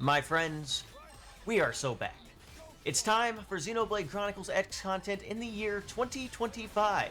My friends, we are so back. It's time for Xenoblade Chronicles X content in the year 2025.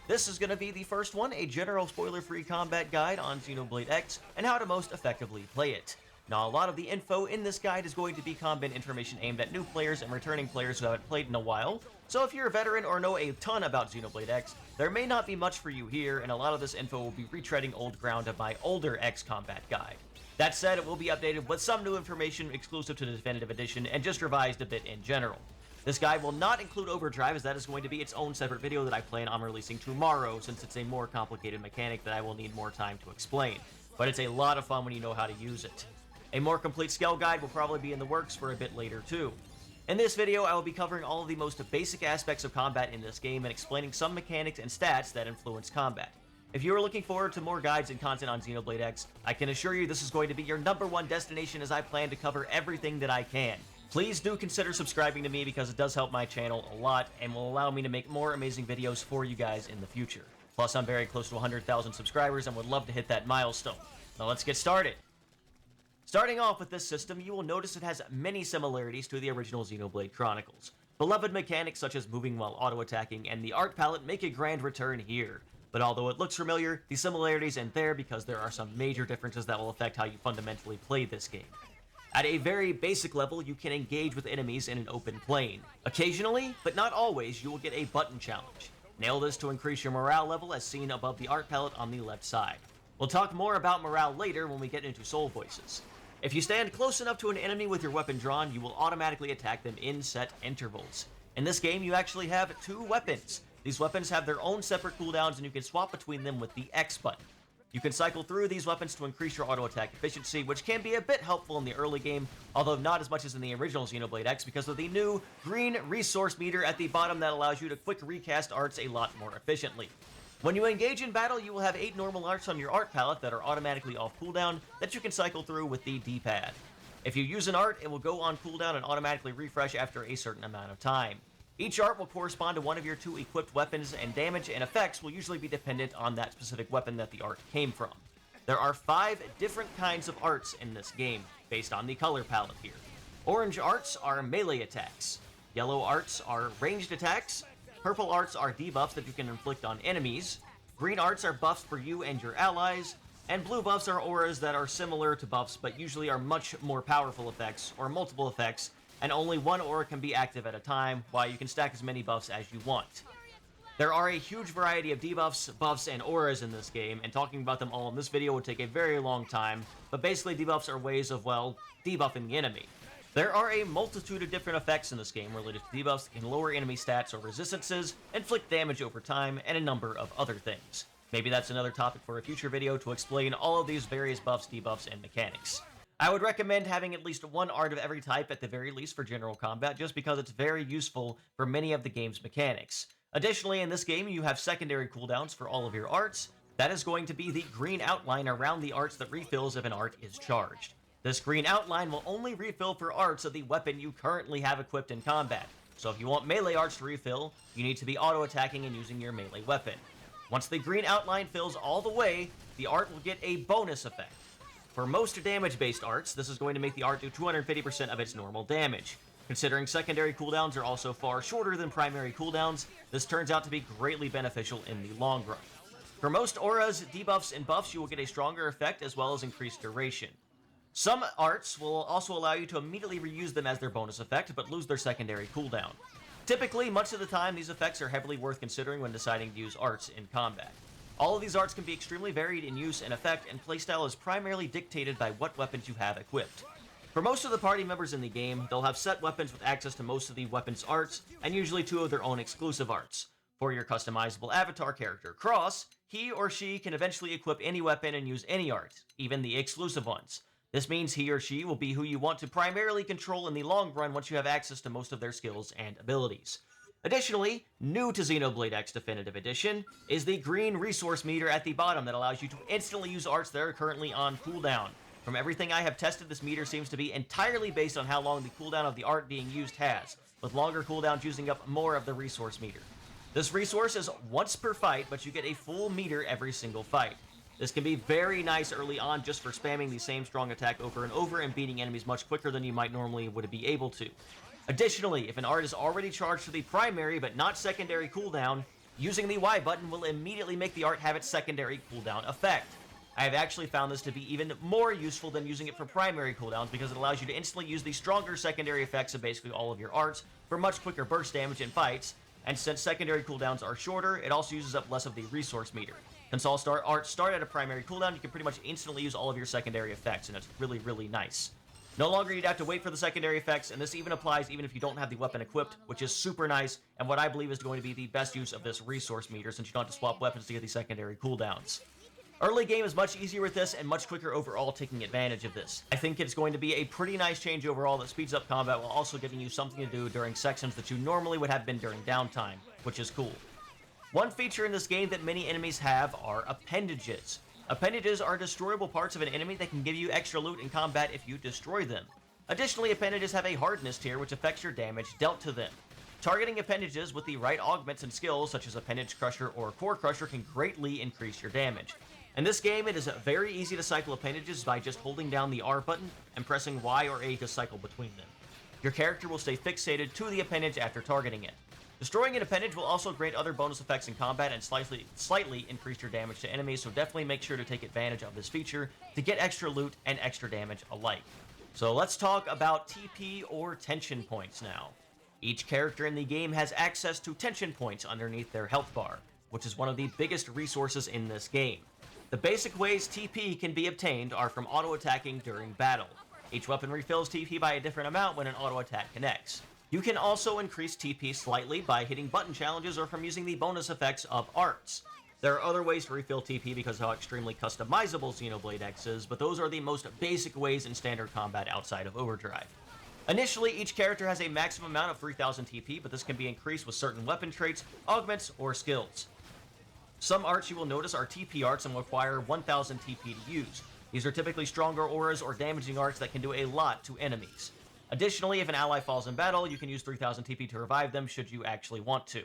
This is going to be the first one, a general spoiler-free combat guide on Xenoblade X and how to most effectively play it. Now, a lot of the info in this guide is going to be combat information aimed at new players and returning players who haven't played in a while, so if you're a veteran or know a ton about Xenoblade X, there may not be much for you here, and a lot of this info will be retreading old ground of my older X combat guide. That said, it will be updated with some new information exclusive to the Definitive Edition and just revised a bit in general. This guide will not include overdrive, as that is going to be its own separate video that I plan on releasing tomorrow, since it's a more complicated mechanic that I will need more time to explain. But it's a lot of fun when you know how to use it. A more complete scale guide will probably be in the works for a bit later too. In this video, I will be covering all of the most basic aspects of combat in this game and explaining some mechanics and stats that influence combat. If you are looking forward to more guides and content on Xenoblade X, I can assure you this is going to be your #1 destination, as I plan to cover everything that I can. Please do consider subscribing to me, because it does help my channel a lot and will allow me to make more amazing videos for you guys in the future. Plus, I'm very close to 100,000 subscribers and would love to hit that milestone. Now let's get started. Starting off with this system, you will notice it has many similarities to the original Xenoblade Chronicles. Beloved mechanics such as moving while auto-attacking and the art palette make a grand return here. But although it looks familiar, the similarities end there because there are some major differences that will affect how you fundamentally play this game. At a very basic level, you can engage with enemies in an open plane. Occasionally, but not always, you will get a button challenge. Nail this to increase your morale level, as seen above the art palette on the left side. We'll talk more about morale later when we get into soul voices. If you stand close enough to an enemy with your weapon drawn, you will automatically attack them in set intervals. In this game, you actually have 2 weapons. These weapons have their own separate cooldowns, and you can swap between them with the X button. You can cycle through these weapons to increase your auto-attack efficiency, which can be a bit helpful in the early game, although not as much as in the original Xenoblade X because of the new green resource meter at the bottom that allows you to quick recast arts a lot more efficiently. When you engage in battle, you will have 8 normal arts on your art palette that are automatically off cooldown that you can cycle through with the D-pad. If you use an art, it will go on cooldown and automatically refresh after a certain amount of time. Each art will correspond to one of your 2 equipped weapons, and damage and effects will usually be dependent on that specific weapon that the art came from. There are 5 different kinds of arts in this game, based on the color palette here. Orange arts are melee attacks. Yellow arts are ranged attacks. Purple arts are debuffs that you can inflict on enemies. Green arts are buffs for you and your allies. And blue buffs are auras that are similar to buffs, but usually are much more powerful effects, or multiple effects, and only one aura can be active at a time, while you can stack as many buffs as you want. There are a huge variety of debuffs, buffs, and auras in this game, and talking about them all in this video would take a very long time, but basically debuffs are ways of, well, debuffing the enemy. There are a multitude of different effects in this game related to debuffs that can lower enemy stats or resistances, inflict damage over time, and a number of other things. Maybe that's another topic for a future video to explain all of these various buffs, debuffs, and mechanics. I would recommend having at least 1 art of every type at the very least for general combat, just because it's very useful for many of the game's mechanics. Additionally, in this game, you have secondary cooldowns for all of your arts. That is going to be the green outline around the arts that refills if an art is charged. This green outline will only refill for arts of the weapon you currently have equipped in combat. So if you want melee arts to refill, you need to be auto-attacking and using your melee weapon. Once the green outline fills all the way, the art will get a bonus effect. For most damage-based arts, this is going to make the art do 250% of its normal damage. Considering secondary cooldowns are also far shorter than primary cooldowns, this turns out to be greatly beneficial in the long run. For most auras, debuffs, and buffs, you will get a stronger effect as well as increased duration. Some arts will also allow you to immediately reuse them as their bonus effect, but lose their secondary cooldown. Typically, much of the time, these effects are heavily worth considering when deciding to use arts in combat. All of these arts can be extremely varied in use and effect, and playstyle is primarily dictated by what weapons you have equipped. For most of the party members in the game, they'll have set weapons with access to most of the weapons' arts, and usually 2 of their own exclusive arts. For your customizable avatar character, Cross, he or she can eventually equip any weapon and use any art, even the exclusive ones. This means he or she will be who you want to primarily control in the long run once you have access to most of their skills and abilities. Additionally, new to Xenoblade X Definitive Edition is the green resource meter at the bottom that allows you to instantly use arts that are currently on cooldown. From everything I have tested, this meter seems to be entirely based on how long the cooldown of the art being used has, with longer cooldowns using up more of the resource meter. This resource is once per fight, but you get a full meter every single fight. This can be very nice early on just for spamming the same strong attack over and over and beating enemies much quicker than you might normally would be able to. Additionally, if an art is already charged to the primary but not secondary cooldown, using the Y button will immediately make the art have its secondary cooldown effect. I have actually found this to be even more useful than using it for primary cooldowns because it allows you to instantly use the stronger secondary effects of basically all of your arts for much quicker burst damage in fights, and since secondary cooldowns are shorter, it also uses up less of the resource meter. Since all arts start at a primary cooldown, you can pretty much instantly use all of your secondary effects, and it's really, really nice. No longer you'd have to wait for the secondary effects, and this even applies even if you don't have the weapon equipped, which is super nice, and what I believe is going to be the best use of this resource meter since you don't have to swap weapons to get the secondary cooldowns. Early game is much easier with this and much quicker overall, taking advantage of this. I think it's going to be a pretty nice change overall that speeds up combat while also giving you something to do during sections that you normally would have been during downtime, which is cool. One feature in this game that many enemies have are appendages. Appendages are destroyable parts of an enemy that can give you extra loot in combat if you destroy them. Additionally, appendages have a hardness tier which affects your damage dealt to them. Targeting appendages with the right augments and skills such as Appendage Crusher or Core Crusher can greatly increase your damage. In this game, it is very easy to cycle appendages by just holding down the R button and pressing Y or A to cycle between them. Your character will stay fixated to the appendage after targeting it. Destroying an appendage will also grant other bonus effects in combat and slightly increase your damage to enemies, so definitely make sure to take advantage of this feature to get extra loot and extra damage alike. So let's talk about TP or tension points now. Each character in the game has access to tension points underneath their health bar, which is one of the biggest resources in this game. The basic ways TP can be obtained are from auto-attacking during battle. Each weapon refills TP by a different amount when an auto-attack connects. You can also increase TP slightly by hitting button challenges or from using the bonus effects of arts. There are other ways to refill TP because of how extremely customizable Xenoblade X is, but those are the most basic ways in standard combat outside of overdrive. Initially, each character has a maximum amount of 3000 TP, but this can be increased with certain weapon traits, augments, or skills. Some arts you will notice are TP arts and will require 1000 TP to use. These are typically stronger auras or damaging arts that can do a lot to enemies. Additionally, if an ally falls in battle, you can use 3000 TP to revive them should you actually want to.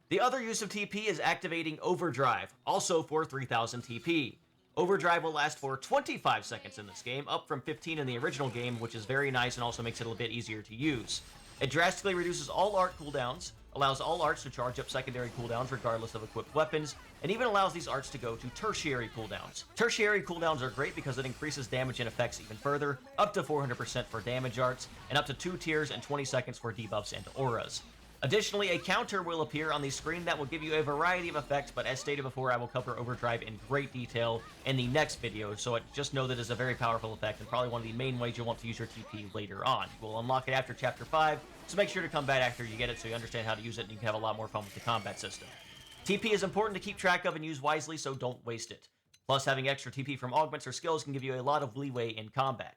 The other use of TP is activating overdrive, also for 3000 TP. Overdrive will last for 25 seconds in this game, up from 15 in the original game, which is very nice and also makes it a bit easier to use. It drastically reduces all art cooldowns, allows all arts to charge up secondary cooldowns regardless of equipped weapons, and even allows these arts to go to tertiary cooldowns. Tertiary cooldowns are great because it increases damage and effects even further, up to 400% for damage arts, and up to 2 tiers and 20 seconds for debuffs and auras. Additionally, a counter will appear on the screen that will give you a variety of effects, but as stated before, I will cover overdrive in great detail in the next video, so just know that it's a very powerful effect and probably one of the main ways you'll want to use your TP later on. You will unlock it after Chapter 5, so make sure to come back after you get it so you understand how to use it and you can have a lot more fun with the combat system. TP is important to keep track of and use wisely, so don't waste it. Plus, having extra TP from augments or skills can give you a lot of leeway in combat.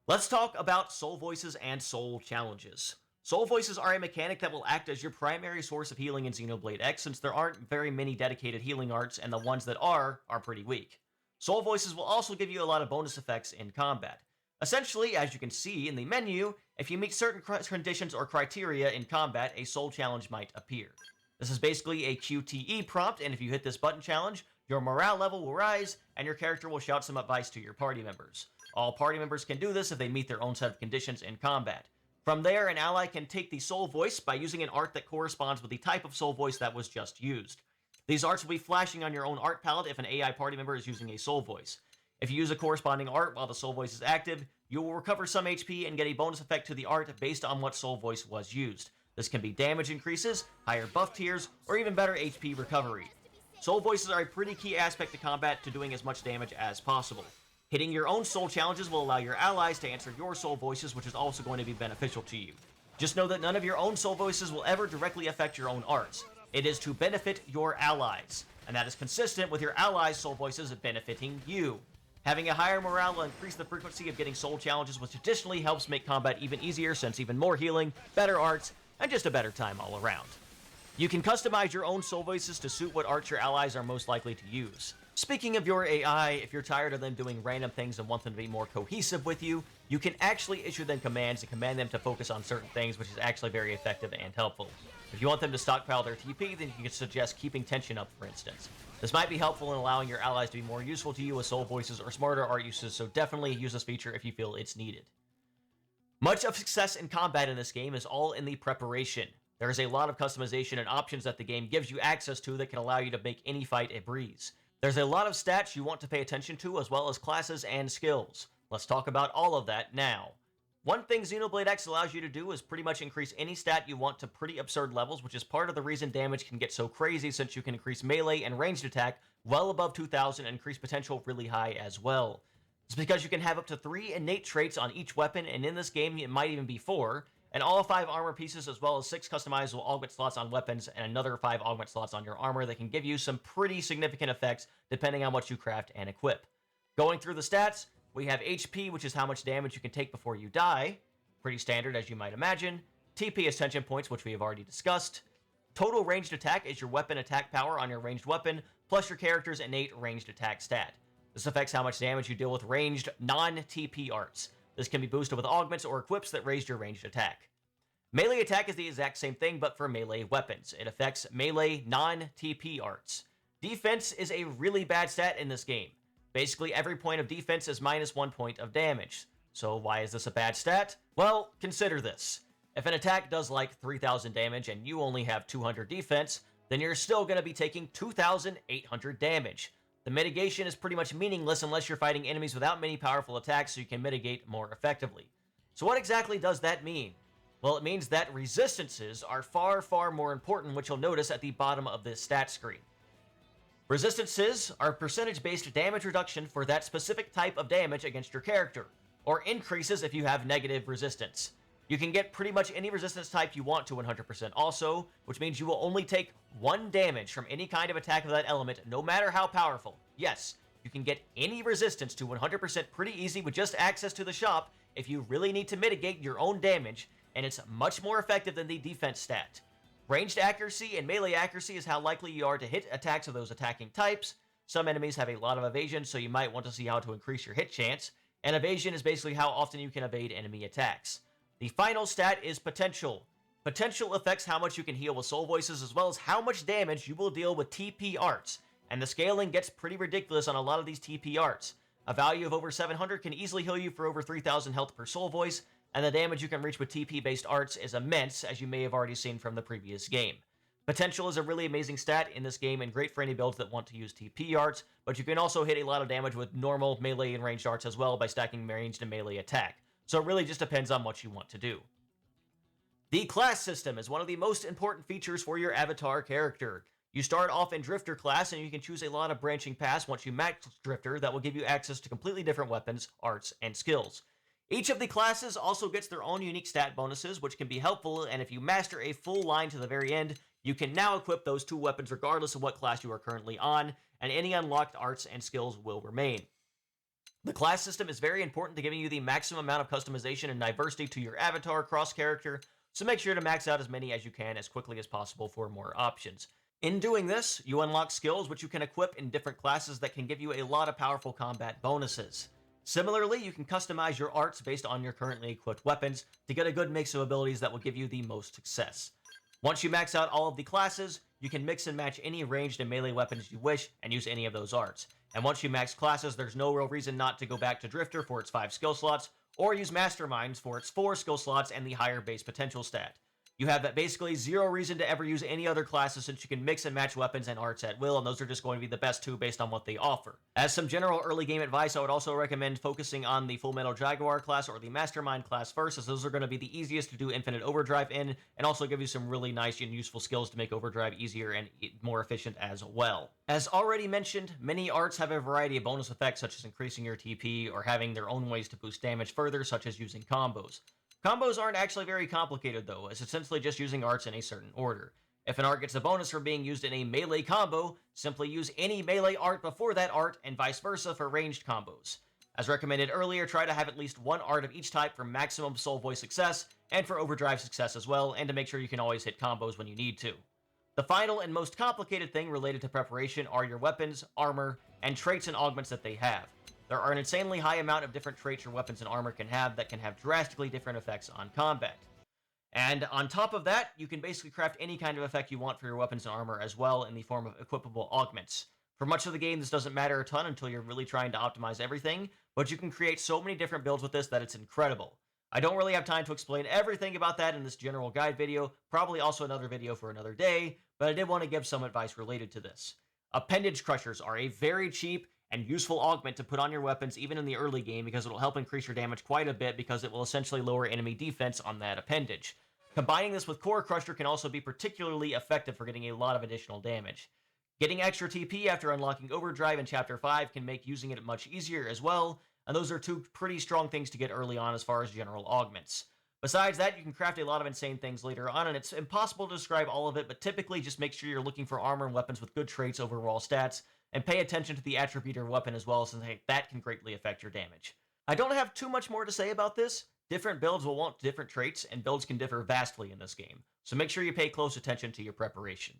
Let's talk about soul voices and soul challenges. Soul voices are a mechanic that will act as your primary source of healing in Xenoblade X since there aren't very many dedicated healing arts and the ones that are pretty weak. Soul voices will also give you a lot of bonus effects in combat. Essentially, as you can see in the menu, if you meet certain conditions or criteria in combat, a soul challenge might appear. This is basically a QTE prompt, and if you hit this button challenge, your morale level will rise and your character will shout some advice to your party members. All party members can do this if they meet their own set of conditions in combat. From there, an ally can take the soul voice by using an art that corresponds with the type of soul voice that was just used. These arts will be flashing on your own art palette if an AI party member is using a soul voice. If you use a corresponding art while the soul voice is active, you will recover some HP and get a bonus effect to the art based on what soul voice was used. This can be damage increases, higher buff tiers, or even better HP recovery. Soul voices are a pretty key aspect to combat to doing as much damage as possible. Hitting your own soul challenges will allow your allies to answer your soul voices, which is also going to be beneficial to you. Just know that none of your own soul voices will ever directly affect your own arts. It is to benefit your allies, and that is consistent with your allies' soul voices benefiting you. Having a higher morale will increase the frequency of getting soul challenges, which additionally helps make combat even easier since even more healing, better arts, and just a better time all around. You can customize your own soul voices to suit what arts your allies are most likely to use. Speaking of your AI, if you're tired of them doing random things and want them to be more cohesive with you, you can actually issue them commands and command them to focus on certain things, which is actually very effective and helpful. If you want them to stockpile their TP, then you can suggest keeping tension up, for instance. This might be helpful in allowing your allies to be more useful to you with soul voices or smarter art uses, so definitely use this feature if you feel it's needed. Much of success in combat in this game is all in the preparation. There is a lot of customization and options that the game gives you access to that can allow you to make any fight a breeze. There's a lot of stats you want to pay attention to, as well as classes and skills. Let's talk about all of that now. One thing Xenoblade X allows you to do is pretty much increase any stat you want to pretty absurd levels, which is part of the reason damage can get so crazy, since you can increase melee and ranged attack well above 2000 and increase potential really high as well. It's because you can have up to 3 innate traits on each weapon, and in this game it might even be 4, and all 5 armor pieces, as well as 6 customizable augment slots on weapons and another 5 augment slots on your armor that can give you some pretty significant effects depending on what you craft and equip. Going through the stats, we have HP, which is how much damage you can take before you die. Pretty standard, as you might imagine. TP is tension points, which we have already discussed. Total ranged attack is your weapon attack power on your ranged weapon, plus your character's innate ranged attack stat. This affects how much damage you deal with ranged, non-TP arts. This can be boosted with augments or equips that raise your ranged attack. Melee attack is the exact same thing, but for melee weapons. It affects melee, non-TP arts. Defense is a really bad stat in this game. Basically, every point of defense is minus 1 point of damage. So why is this a bad stat? Well, consider this. If an attack does like 3000 damage and you only have 200 defense, then you're still going to be taking 2800 damage. The mitigation is pretty much meaningless unless you're fighting enemies without many powerful attacks, so you can mitigate more effectively. So what exactly does that mean? Well, it means that resistances are far, far more important, which you'll notice at the bottom of this stat screen. Resistances are percentage-based damage reduction for that specific type of damage against your character, or increases if you have negative resistance. You can get pretty much any resistance type you want to 100% also, which means you will only take 1 damage from any kind of attack of that element, no matter how powerful. Yes, you can get any resistance to 100% pretty easy with just access to the shop if you really need to mitigate your own damage, and it's much more effective than the defense stat. Ranged accuracy and melee accuracy is how likely you are to hit attacks of those attacking types. Some enemies have a lot of evasion, so you might want to see how to increase your hit chance, and evasion is basically how often you can evade enemy attacks. The final stat is potential. Potential affects how much you can heal with soul voices, as well as how much damage you will deal with TP arts, and the scaling gets pretty ridiculous on a lot of these TP arts. A value of over 700 can easily heal you for over 3000 health per soul voice, and the damage you can reach with TP-based arts is immense, as you may have already seen from the previous game. Potential is a really amazing stat in this game and great for any builds that want to use TP arts, but you can also hit a lot of damage with normal melee and ranged arts as well by stacking ranged and melee attack. So it really just depends on what you want to do. The class system is one of the most important features for your avatar character. You start off in Drifter class, and you can choose a lot of branching paths once you max Drifter that will give you access to completely different weapons, arts, and skills. Each of the classes also gets their own unique stat bonuses, which can be helpful, and if you master a full line to the very end, you can now equip those 2 weapons regardless of what class you are currently on, and any unlocked arts and skills will remain. The class system is very important to giving you the maximum amount of customization and diversity to your avatar across character, so make sure to max out as many as you can as quickly as possible for more options. In doing this, you unlock skills which you can equip in different classes that can give you a lot of powerful combat bonuses. Similarly, you can customize your arts based on your currently equipped weapons to get a good mix of abilities that will give you the most success. Once you max out all of the classes, you can mix and match any ranged and melee weapons you wish and use any of those arts. And once you max classes, there's no real reason not to go back to Drifter for its 5 skill slots, or use Masterminds for its 4 skill slots and the higher base potential stat. You have that basically 0 reason to ever use any other classes, since you can mix and match weapons and arts at will, and those are just going to be the best 2 based on what they offer. As some general early game advice, I would also recommend focusing on the Full Metal Jaguar class or the Mastermind class first, as those are going to be the easiest to do infinite overdrive in, and also give you some really nice and useful skills to make overdrive easier and more efficient as well. As already mentioned, many arts have a variety of bonus effects, such as increasing your TP or having their own ways to boost damage further, such as using combos. Combos aren't actually very complicated though, it's essentially just using arts in a certain order. If an art gets a bonus for being used in a melee combo, simply use any melee art before that art, and vice versa for ranged combos. As recommended earlier, try to have at least 1 art of each type for maximum soul voice success, and for overdrive success as well, and to make sure you can always hit combos when you need to. The final and most complicated thing related to preparation are your weapons, armor, and traits and augments that they have. There are an insanely high amount of different traits your weapons and armor can have that can have drastically different effects on combat. And on top of that, you can basically craft any kind of effect you want for your weapons and armor as well in the form of equipable augments. For much of the game, this doesn't matter a ton until you're really trying to optimize everything, but you can create so many different builds with this that it's incredible. I don't really have time to explain everything about that in this general guide video, probably also another video for another day, but I did want to give some advice related to this. Appendage crushers are a very cheap and useful augment to put on your weapons even in the early game because it will help increase your damage quite a bit because it will essentially lower enemy defense on that appendage. Combining this with Core Crusher can also be particularly effective for getting a lot of additional damage. Getting extra TP after unlocking Overdrive in Chapter 5 can make using it much easier as well, and those are two pretty strong things to get early on as far as general augments. Besides that, you can craft a lot of insane things later on, and it's impossible to describe all of it, but typically just make sure you're looking for armor and weapons with good traits over raw stats, and pay attention to the attribute of weapon as well, since that can greatly affect your damage. I don't have too much more to say about this. Different builds will want different traits, and builds can differ vastly in this game, so make sure you pay close attention to your preparation.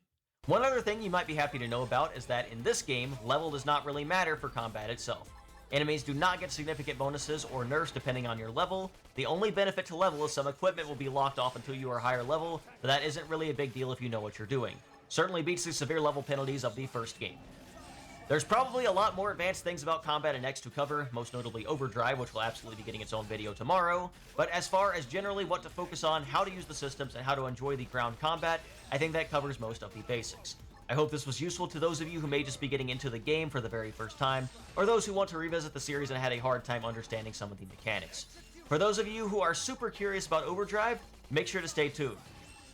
One other thing you might be happy to know about is that in this game, level does not really matter for combat itself. Enemies do not get significant bonuses or nerfs depending on your level. The only benefit to level is some equipment will be locked off until you are higher level, but that isn't really a big deal if you know what you're doing. Certainly beats the severe level penalties of the first game. There's probably a lot more advanced things about combat in X to cover, most notably Overdrive, which will absolutely be getting its own video tomorrow, but as far as generally what to focus on, how to use the systems, and how to enjoy the ground combat, I think that covers most of the basics. I hope this was useful to those of you who may just be getting into the game for the very first time, or those who want to revisit the series and had a hard time understanding some of the mechanics. For those of you who are super curious about Overdrive, make sure to stay tuned.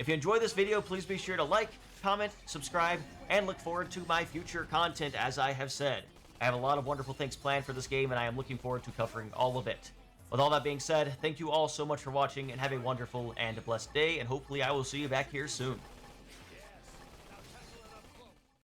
If you enjoyed this video, please be sure to like, comment, subscribe, and look forward to my future content as I have said. I have a lot of wonderful things planned for this game, and I am looking forward to covering all of it. With all that being said, thank you all so much for watching, and have a wonderful and blessed day, and hopefully I will see you back here soon.